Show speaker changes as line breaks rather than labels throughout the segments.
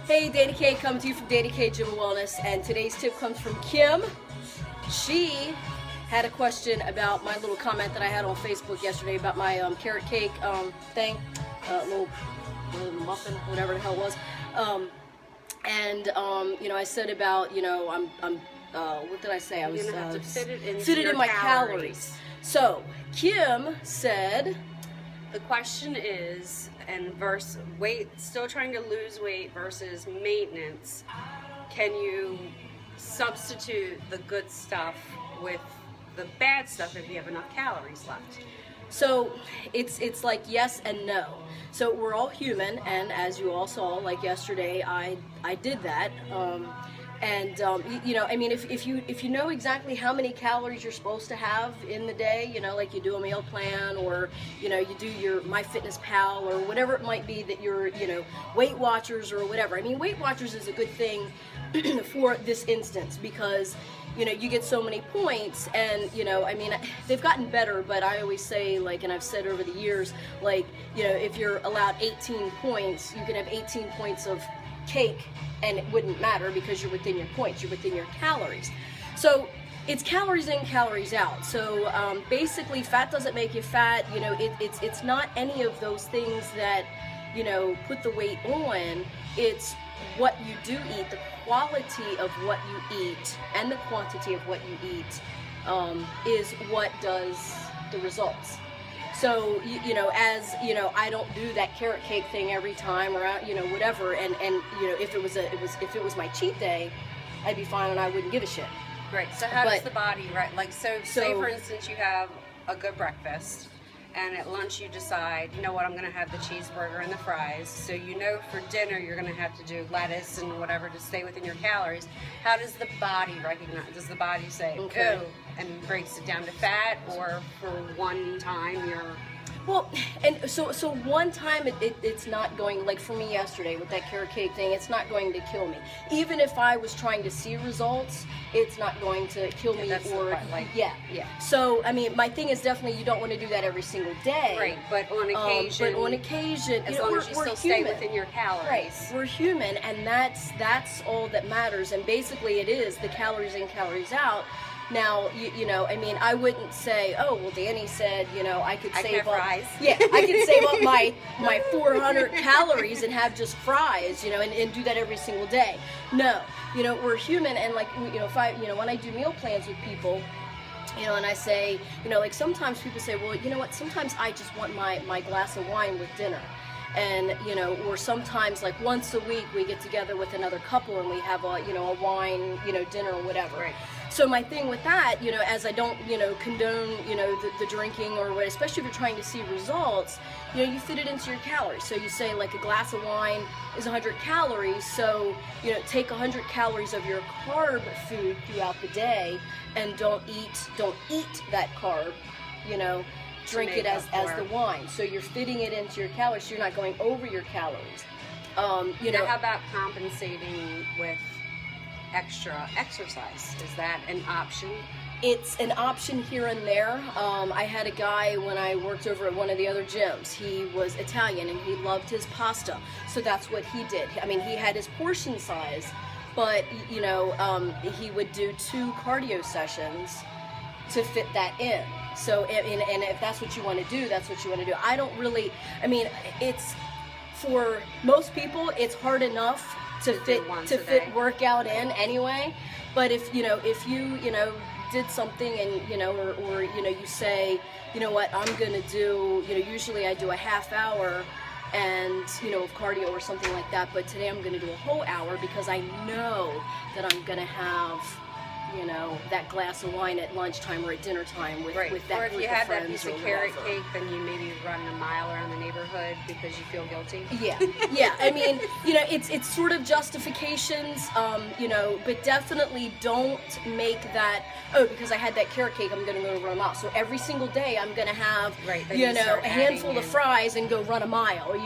Hey, Dani K coming to you from Dani K Gym and Wellness, and today's tip comes from Kim. She had a question about my little comment that I had on Facebook yesterday about my carrot cake thing, little muffin, whatever the hell it was. I said about, what did I say? I was
You're gonna have to fit
it in my calories. So Kim said,
the question is, still trying to lose weight versus maintenance, can you substitute the good stuff with the bad stuff if you have enough calories left?
So it's like yes and no. So we're all human, and as you all saw, like yesterday, I did that. If you know exactly how many calories you're supposed to have in the day, like you do a meal plan, or you do your MyFitnessPal or whatever it might be that you're, Weight Watchers or whatever. I mean, Weight Watchers is a good thing for this instance because you get so many points, and they've gotten better, but I always say, and I've said over the years, if you're allowed 18 points, you can have 18 points of cake and it wouldn't matter because you're within your points, you're within your calories. So it's calories in, calories out. So basically, fat doesn't make you fat. It's not any of those things that put the weight on. It's what you do eat, the quality of what you eat and the quantity of what you eat is what does the results. So I don't do that carrot cake thing every time, or whatever. And if it was my cheat day, I'd be fine and I wouldn't give a shit.
Right. So how does the body, right? Say for instance you have a good breakfast, and at lunch you decide, you know what, I'm going to have the cheeseburger and the fries. So for dinner you're going to have to do lettuce and whatever to stay within your calories. How does the body recognize? Does the body say,
okay,
oh, and breaks it down to fat, or for one time you're...
Well, and so one time it's not going, like for me yesterday with that carrot cake thing, it's not going to kill me. Even if I was trying to see results, it's not going to kill me
yeah.
So, my thing is definitely you don't want to do that every single day.
Right, but on occasion, as long as you still stay within your calories.
Right, we're human, and that's all that matters, and basically it is the calories in, calories out. Now, I wouldn't say, oh, well, Dani said, I could save up,
fries.
Yeah, I could save up my 400 calories and have just fries, and do that every single day. No, we're human, and when I do meal plans with people, and I say, sometimes people say, well, you know what, sometimes I just want my glass of wine with dinner. And, or sometimes once a week we get together with another couple and we have a wine, dinner or whatever.
Right.
So my thing with that, as I don't, condone, the drinking or what, especially if you're trying to see results, you fit it into your calories. So you say a glass of wine is 100 calories. So, take 100 calories of your carb food throughout the day and don't eat that carb, drink it as the wine. So you're fitting it into your calories, so you're not going over your calories.
Now how about compensating with extra exercise? Is that an option?
It's an option here and there. I had a guy when I worked over at one of the other gyms. He was Italian and he loved his pasta, so that's what he did. He had his portion size, but he would do 2 cardio sessions to fit that in. So, and if that's what you want to do, that's what you want to do. I don't really, it's, for most people, it's hard enough to fit workout in anyway. But if you did something and, or you say, you know what, I'm going to do, usually I do a half hour and, of cardio or something like that. But today I'm going to do a whole hour because I know that I'm going to have, that glass of wine at lunchtime or at dinner time with that group of friends. Or
if you had that piece of carrot cake, then you maybe run a mile around the neighborhood because you feel guilty.
Yeah. It's sort of justifications, but definitely don't make that, oh, because I had that carrot cake, I'm going to go run a mile. So every single day I'm going to have, a handful of fries and go run a mile, or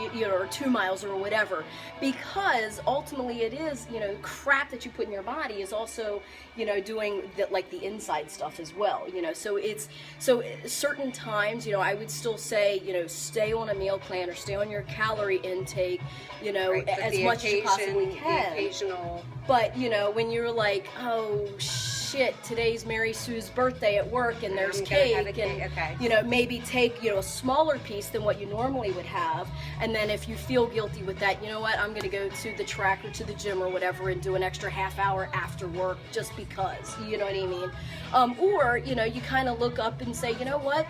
2 miles or whatever. Because ultimately it is, crap that you put in your body is also, doing doing the inside stuff as well, you know. So it's, so certain times, you know, I would still say, you know, stay on a meal plan or stay on your calorie intake, you know, as much as you possibly can.
The occasional.
But, you know, when you're like, oh shit, today's Mary Sue's birthday at work and there's cake, and you know, maybe take, you know, a smaller piece than what you normally would have, and then if you feel guilty with that, you know what, I'm gonna go to the track or to the gym or whatever and do an extra half hour after work just because, you know what I mean? Or, you know, you kind of look up and say, you know what,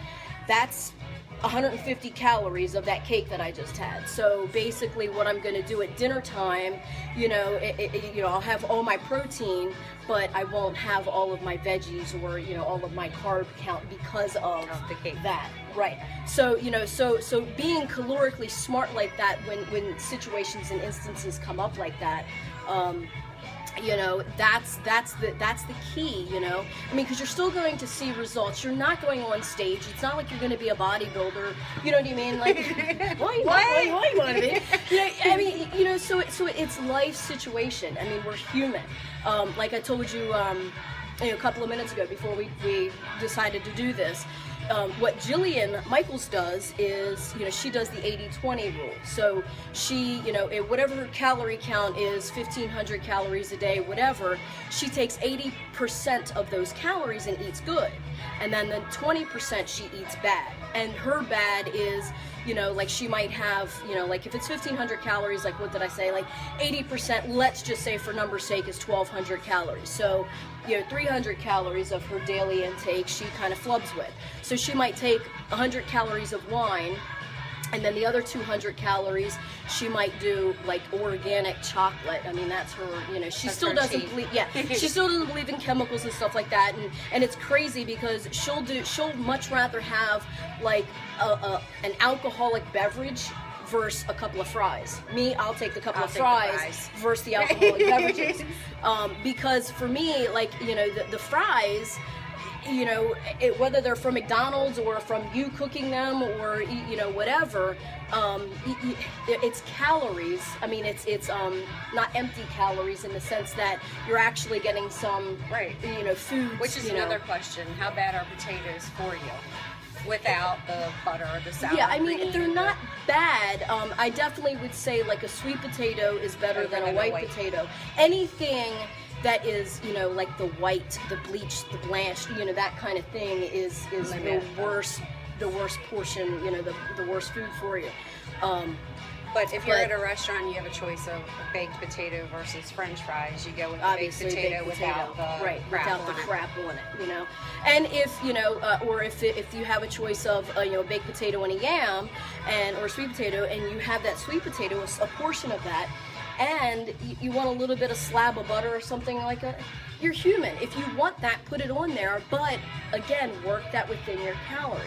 that's 150 calories of that cake that I just had. So basically what I'm going to do at dinner time, you know, you know, I'll have all my protein, but I won't have all of my veggies or, you know, all of my carb count because of
the cake.
That. Right. So, you know, so being calorically smart like that when situations and instances come up like that, you know, that's the key, you know. I mean, because you're still going to see results. You're not going on stage. It's not like you're going to be a bodybuilder. You know what I mean? Like, why you want to be? You know, I mean, you know, so it's life situation. I mean, we're human. Like I told you, you know, a couple of minutes ago before we decided to do this. What Jillian Michaels does is, you know, she does the 80-20 rule. So she, you know, whatever her calorie count is, 1,500 calories a day, whatever, she takes 80% of those calories and eats good. And then the 20% she eats bad. And her bad is, you know, like she might have, you know, like if it's 1,500 calories, like what did I say? Like 80%, let's just say for number's sake, is 1,200 calories. So, you know, 300 calories of her daily intake she kind of flubs with. So she might take 100 calories of wine, and then the other 200 calories she might do like organic chocolate. I mean, that's her, you know, she still doesn't believe, she still doesn't believe in chemicals and stuff like that. And it's crazy because she'll much rather have like an alcoholic beverage versus a couple of fries. Me, I'll take the couple of fries versus the alcoholic beverages. Because for me, like, you know, the fries, you know, whether they're from McDonald's or from you cooking them or, you know, whatever, it's calories. I mean, it's not empty calories in the sense that you're actually getting some, you know, food.
Which is another question. How bad are potatoes for you? Without the butter or the sour
I mean, they're not bad. I definitely would say like a sweet potato is better than a white potato. Anything that is, you know, like the white, the bleached, the blanched, you know, that kind of thing is the worst portion, you know, the worst food for you.
But if you're at a restaurant and you have a choice of baked potato versus French fries, you go with the baked potato without the crap on it,
you know. And if, you know, or if you have a choice of, you know, baked potato and a yam, or a sweet potato, and you have that sweet potato, a portion of that, and you want a little bit of slab of butter or something like that, you're human. If you want that, put it on there, but again, work that within your calories.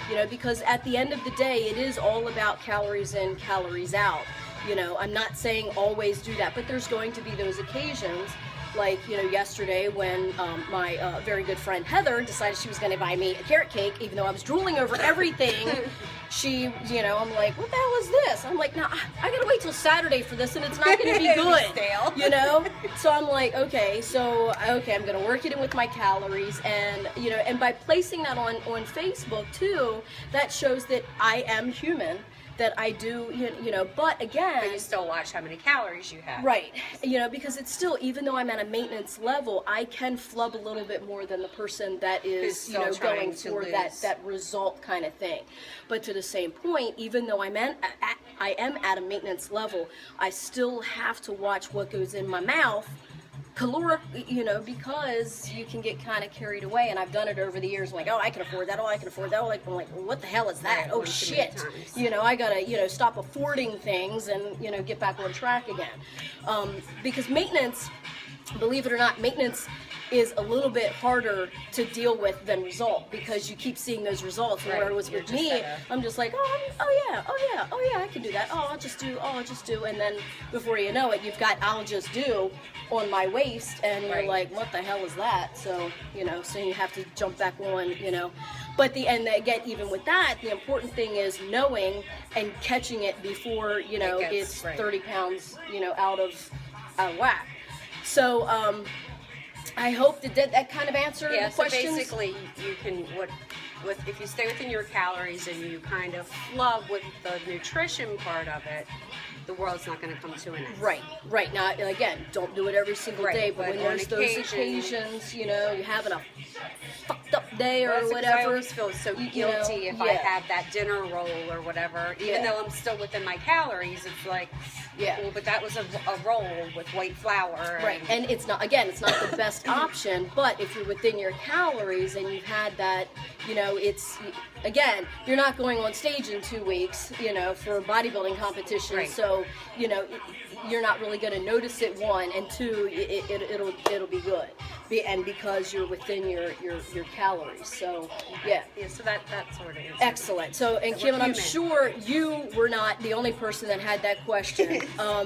You know, because at the end of the day, it is all about calories in, calories out. You know, I'm not saying always do that, but there's going to be those occasions, like, you know, yesterday when my very good friend Heather decided she was going to buy me a carrot cake, even though I was drooling over everything. She, you know, I'm like, what the hell is this? I'm like, no, I gotta wait till Saturday for this, and it's not gonna be good, you know? So I'm like, okay, I'm gonna work it in with my calories, and, you know, and by placing that on Facebook too, that shows that I am human, that I do, you know, but again...
But you still watch how many calories you have.
Right. You know, because it's still, even though I'm at a maintenance level, I can flub a little bit more than the person that is, you know, going for that result kind of thing. But to the same point, even though I am at a maintenance level, I still have to watch what goes in my mouth, caloric, you know, because you can get kind of carried away, and I've done it over the years. I'm like, oh, I can afford that. Oh, I can afford that. I'm like, well, what the hell is that? Oh, shit. You know, I gotta, you know, stop affording things and, you know, get back on track again. Because maintenance, believe it or not, maintenance is a little bit harder to deal with than result, because you keep seeing those results. Where it was with me, I'm just like, oh yeah, I can do that. I'll just do, and then before you know it, you've got I'll just do on my waist, and you're like, what the hell is that? So, you know, so you have to jump back on, you know. But again, even with that, the important thing is knowing and catching it before, you know, it's 30 pounds, you know, out of whack. So, I hope that kind of answered the
so
questions.
basically you can, if you stay within your calories and you kind of flub with the nutrition part of it, the world's not going to come to an end.
Right. Now, again, don't do it every single day, but when there's those occasions, you know, you're having a fucked up day or whatever.
I always feel so guilty if I have that dinner roll or whatever, even though I'm still within my calories. It's like, well, but that was a roll with white flour.
And it's not the best option, but if you're within your calories and you've had that, you know, it's, again, you're not going on stage in 2 weeks, you know, for a bodybuilding competition, so, you know, you're not really going to notice it, one, and two, it'll be good, and because you're within your calories. So
so that sort of is
excellent. So, and Kim, and I'm sure you were not the only person that had that question.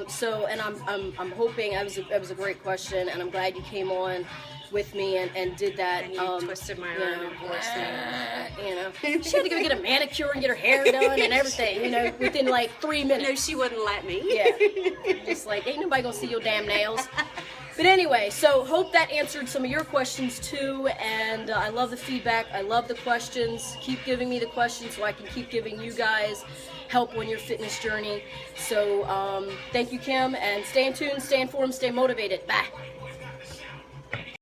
So, and I'm hoping that was a great question, and I'm glad you came on with me and did that.
And you twisted my arm and forced me.
You know, she had to go get a manicure and get her hair done and everything, you know, within like 3 minutes.
No, she wouldn't let me.
Just like, ain't nobody gonna see your damn nails. But anyway, so hope that answered some of your questions too, and I love the feedback, I love the questions. Keep giving me the questions so I can keep giving you guys help on your fitness journey. So thank you, Kim, and stay in tune, stay informed, stay motivated. Bye.